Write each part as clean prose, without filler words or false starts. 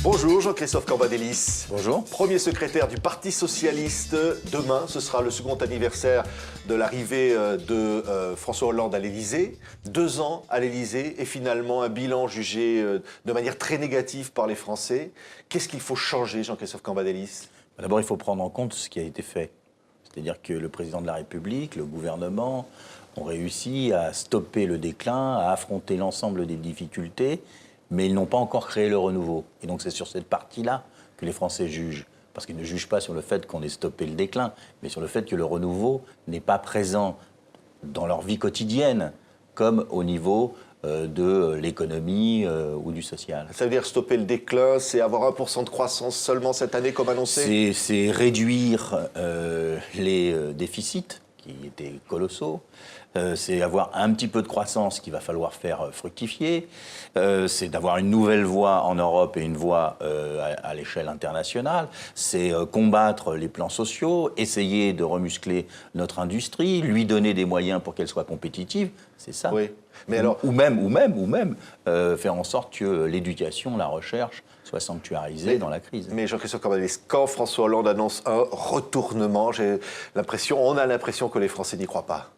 Bonjour Jean-Christophe Cambadélis. Bonjour. Premier secrétaire du Parti Socialiste. Demain, ce sera le second anniversaire de l'arrivée de François Hollande à l'Élysée. 2 ans à l'Élysée et finalement un bilan jugé de manière très négative par les Français. Qu'est-ce qu'il faut changer, Jean-Christophe Cambadélis? D'abord, il faut prendre en compte ce qui a été fait. C'est-à-dire que le président de la République, le gouvernement, ont réussi à stopper le déclin, à affronter l'ensemble des difficultés, mais ils n'ont pas encore créé le renouveau. Et donc c'est sur cette partie-là que les Français jugent. Parce qu'ils ne jugent pas sur le fait qu'on ait stoppé le déclin, mais sur le fait que le renouveau n'est pas présent dans leur vie quotidienne, comme au niveau de l'économie ou du social. Ça veut dire stopper le déclin, c'est avoir 1% de croissance seulement cette année comme annoncé? C'est réduire les déficits qui étaient colossaux. C'est avoir un petit peu de croissance qu'il va falloir faire fructifier. C'est d'avoir une nouvelle voie en Europe et une voie à l'échelle internationale. C'est combattre les plans sociaux, essayer de remuscler notre industrie, lui donner des moyens pour qu'elle soit compétitive. C'est ça. Oui. Mais alors... Ou même faire en sorte que l'éducation, la recherche soient sanctuarisées dans la crise. Mais Jean-Christophe Cambadélis, quand François Hollande annonce un retournement, on a l'impression que les Français n'y croient pas.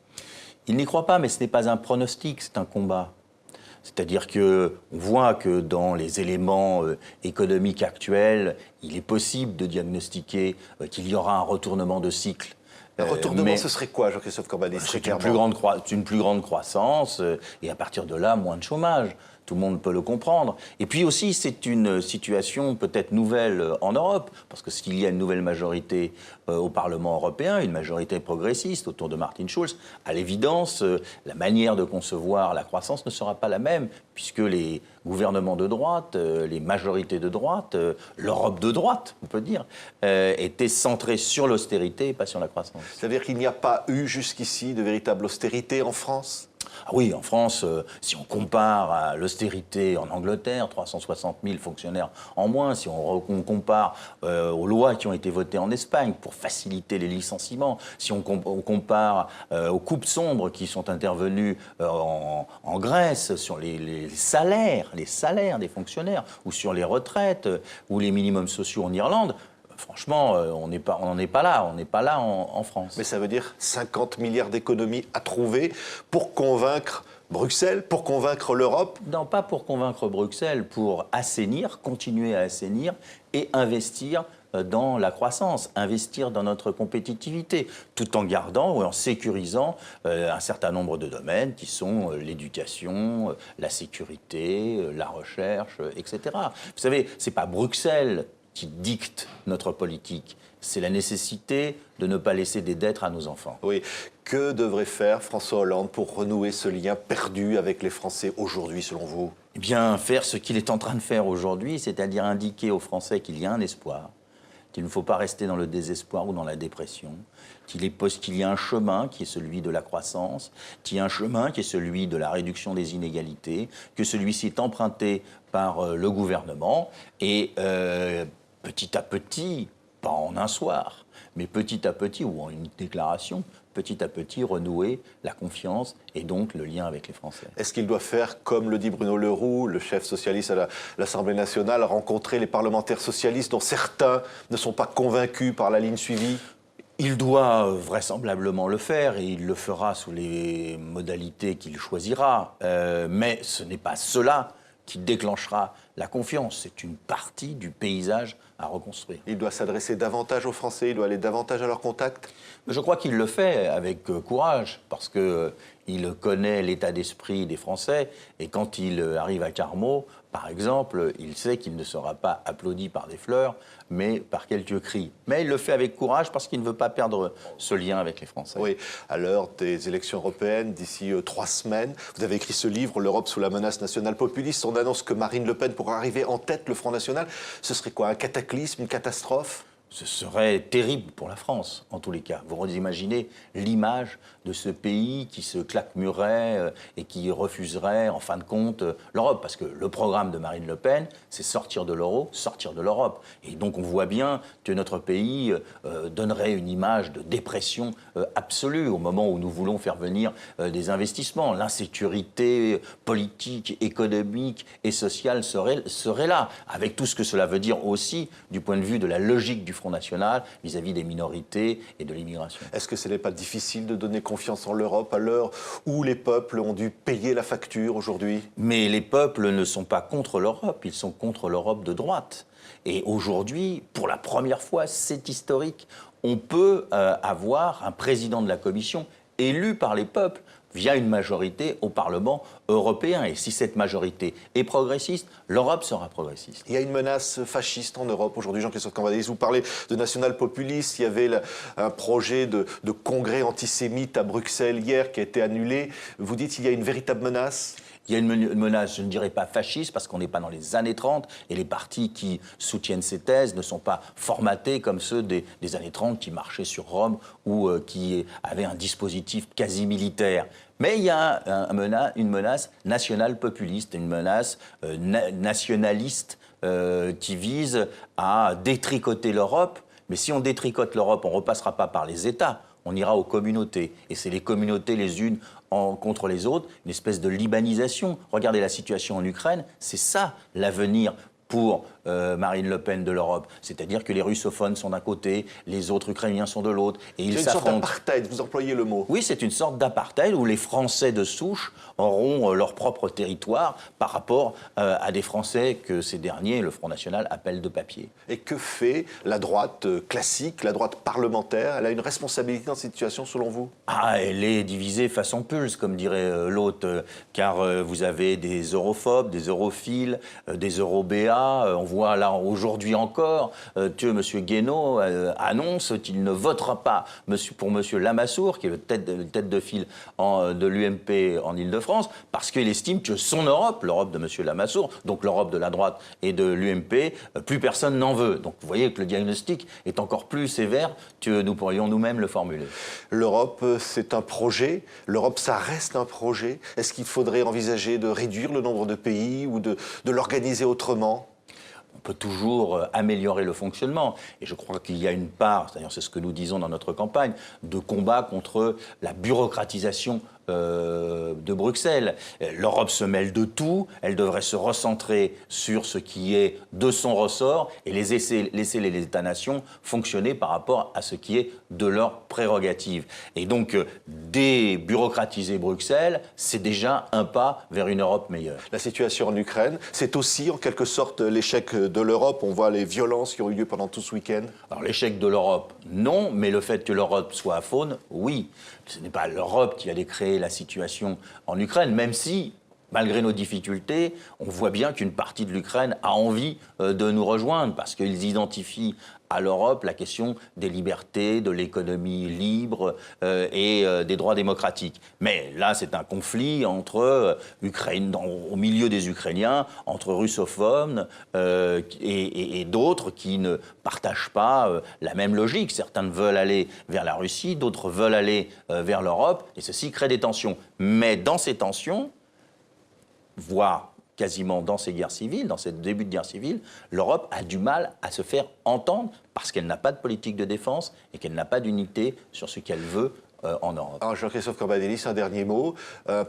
Ils n'y croient pas, mais ce n'est pas un pronostic, c'est un combat. C'est-à-dire qu'on voit que dans les éléments économiques actuels, il est possible de diagnostiquer qu'il y aura un retournement de cycle. Un retournement, ce serait quoi, Jean-Christophe Cambadélis? C'est une plus grande croissance et à partir de là, moins de chômage. Tout le monde peut le comprendre. Et puis aussi, c'est une situation peut-être nouvelle en Europe, parce que s'il y a une nouvelle majorité au Parlement européen, une majorité progressiste autour de Martin Schulz, à l'évidence, la manière de concevoir la croissance ne sera pas la même, puisque les gouvernements de droite, les majorités de droite, l'Europe de droite, on peut dire, étaient centrés sur l'austérité et pas sur la croissance. C'est-à-dire qu'il n'y a pas eu jusqu'ici de véritable austérité en France? Ah oui, en France, si on compare à l'austérité en Angleterre, 360 000 fonctionnaires en moins, si on compare aux lois qui ont été votées en Espagne pour faciliter les licenciements, si on compare aux coupes sombres qui sont intervenues en Grèce sur les salaires des fonctionnaires, ou sur les retraites, ou les minimums sociaux en Irlande, franchement, on n'en est pas là en France. Mais ça veut dire 50 milliards d'économies à trouver pour convaincre Bruxelles, pour convaincre l'Europe? Non, pas pour convaincre Bruxelles, pour assainir, continuer à assainir et investir dans la croissance, investir dans notre compétitivité, tout en gardant ou en sécurisant un certain nombre de domaines qui sont l'éducation, la sécurité, la recherche, etc. Vous savez, c'est pas Bruxelles qui dicte notre politique. C'est la nécessité de ne pas laisser des dettes à nos enfants. Oui. Que devrait faire François Hollande pour renouer ce lien perdu avec les Français aujourd'hui, selon vous? Eh bien, faire ce qu'il est en train de faire aujourd'hui, c'est-à-dire indiquer aux Français qu'il y a un espoir, qu'il ne faut pas rester dans le désespoir ou dans la dépression, qu'il y a un chemin qui est celui de la croissance, qu'il y a un chemin qui est celui de la réduction des inégalités, que celui-ci est emprunté par le gouvernement et petit à petit, pas en un soir, mais petit à petit, ou en une déclaration, petit à petit renouer la confiance et donc le lien avec les Français. Est-ce qu'il doit faire, comme le dit Bruno Le Roux, le chef socialiste à l'Assemblée nationale, rencontrer les parlementaires socialistes dont certains ne sont pas convaincus par la ligne suivie? Il doit vraisemblablement le faire et il le fera sous les modalités qu'il choisira. Mais ce n'est pas cela qui déclenchera la confiance. C'est une partie du paysage à reconstruire. Il doit s'adresser davantage aux Français, il doit aller davantage à leur contact? Je crois qu'il le fait avec courage, parce qu'il connaît l'état d'esprit des Français, et quand il arrive à Carmaux, par exemple, il sait qu'il ne sera pas applaudi par des fleurs, mais par quelques cris. Mais il le fait avec courage parce qu'il ne veut pas perdre ce lien avec les Français. Oui, à l'heure des élections européennes, d'ici 3 semaines, vous avez écrit ce livre, L'Europe sous la menace nationale populiste. On annonce que Marine Le Pen pourra arriver en tête le Front National. Ce serait quoi, un cataclysme, une catastrophe? Ce serait terrible pour la France, en tous les cas. Vous imaginez l'image de ce pays qui se claquemurerait et qui refuserait, en fin de compte, l'Europe. Parce que le programme de Marine Le Pen, c'est sortir de l'euro, sortir de l'Europe. Et donc on voit bien que notre pays donnerait une image de dépression absolue au moment où nous voulons faire venir des investissements. L'insécurité politique, économique et sociale serait là, avec tout ce que cela veut dire aussi du point de vue de la logique du Front National vis-à-vis des minorités et de l'immigration. Est-ce que ce n'est pas difficile de donner confiance en l'Europe à l'heure où les peuples ont dû payer la facture aujourd'hui? Mais les peuples ne sont pas contre l'Europe, ils sont contre l'Europe de droite. Et aujourd'hui, pour la première fois, c'est historique, on peut avoir un président de la Commission élu par les peuples via une majorité au Parlement européen. Et si cette majorité est progressiste, l'Europe sera progressiste. Il y a une menace fasciste en Europe aujourd'hui, Jean-Christophe Cambadélis. Vous parlez de national-populistes. Il y avait un projet de congrès antisémite à Bruxelles hier qui a été annulé. Vous dites qu'il y a une véritable menace? Il y a une menace, je ne dirais pas fasciste, parce qu'on n'est pas dans les années 30, et les partis qui soutiennent ces thèses ne sont pas formatés comme ceux des années 30 qui marchaient sur Rome ou qui avaient un dispositif quasi militaire. Mais il y a une menace nationale-populiste, une menace nationaliste qui vise à détricoter l'Europe. Mais si on détricote l'Europe, on ne repassera pas par les États, on ira aux communautés. Et c'est les communautés les unes contre les autres, une espèce de libanisation. Regardez la situation en Ukraine, c'est ça l'avenir pour Marine Le Pen de l'Europe. C'est-à-dire que les russophones sont d'un côté, les autres Ukrainiens sont de l'autre, et ils s'affrontent. C'est une sorte d'apartheid, vous employez le mot. Oui, c'est une sorte d'apartheid où les Français de souche auront leur propre territoire par rapport à des Français que ces derniers, le Front National, appellent de papier. Et que fait la droite classique, la droite parlementaire? Elle a une responsabilité dans cette situation, selon vous? Ah, elle est divisée façon pulse, comme dirait l'autre, car vous avez des europhobes, des europhiles, des eurobéats. On voit là aujourd'hui encore que M. Guénaud annonce qu'il ne votera pas pour M. Lamassoure, qui est le tête de file de l'UMP en Ile-de-France, parce qu'il estime que son Europe, l'Europe de M. Lamassoure, donc l'Europe de la droite et de l'UMP, plus personne n'en veut. Donc vous voyez que le diagnostic est encore plus sévère que nous pourrions nous-mêmes le formuler. L'Europe, c'est un projet. L'Europe, ça reste un projet. Est-ce qu'il faudrait envisager de réduire le nombre de pays ou de l'organiser autrement? On peut toujours améliorer le fonctionnement. Et je crois qu'il y a une part, d'ailleurs c'est ce que nous disons dans notre campagne, de combat contre la bureaucratisation de Bruxelles. L'Europe se mêle de tout, elle devrait se recentrer sur ce qui est de son ressort et laisser les États-nations fonctionner par rapport à ce qui est de leur prérogative. Et donc, débureaucratiser Bruxelles, c'est déjà un pas vers une Europe meilleure. La situation en Ukraine, c'est aussi en quelque sorte l'échec de l'Europe. On voit les violences qui ont eu lieu pendant tout ce week-end. Alors l'échec de l'Europe, non, mais le fait que l'Europe soit à faune, oui. Ce n'est pas l'Europe qui a créé la situation en Ukraine, même si, malgré nos difficultés, on voit bien qu'une partie de l'Ukraine a envie de nous rejoindre, parce qu'ils identifient à l'Europe la question des libertés, de l'économie libre et des droits démocratiques. Mais là, c'est un conflit entre au milieu des Ukrainiens, entre russophones et d'autres qui ne partagent pas la même logique. Certains veulent aller vers la Russie, d'autres veulent aller vers l'Europe, et ceci crée des tensions. Mais dans ces tensions, voire quasiment dans ces guerres civiles, dans ce début de guerre civile, l'Europe a du mal à se faire entendre parce qu'elle n'a pas de politique de défense et qu'elle n'a pas d'unité sur ce qu'elle veut en Europe. Alors Jean-Christophe Cambadélis, un dernier mot.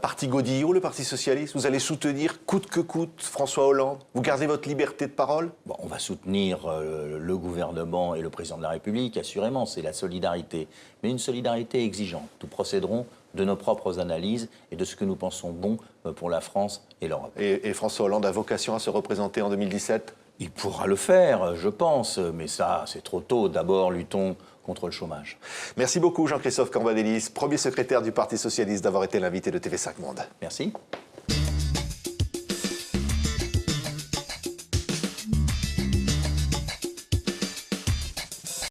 Parti Godillot, le Parti Socialiste, vous allez soutenir coûte que coûte François Hollande? Vous gardez votre liberté de parole? Bon, on va soutenir le gouvernement et le président de la République, assurément, c'est la solidarité. Mais une solidarité exigeante. Nous procéderons de nos propres analyses et de ce que nous pensons bon pour la France et l'Europe. Et François Hollande a vocation à se représenter en 2017? Il pourra le faire, je pense, mais ça, c'est trop tôt. D'abord, luttons contre le chômage. Merci beaucoup Jean-Christophe Cambadélis, premier secrétaire du Parti Socialiste, d'avoir été l'invité de TV5 Monde. Merci.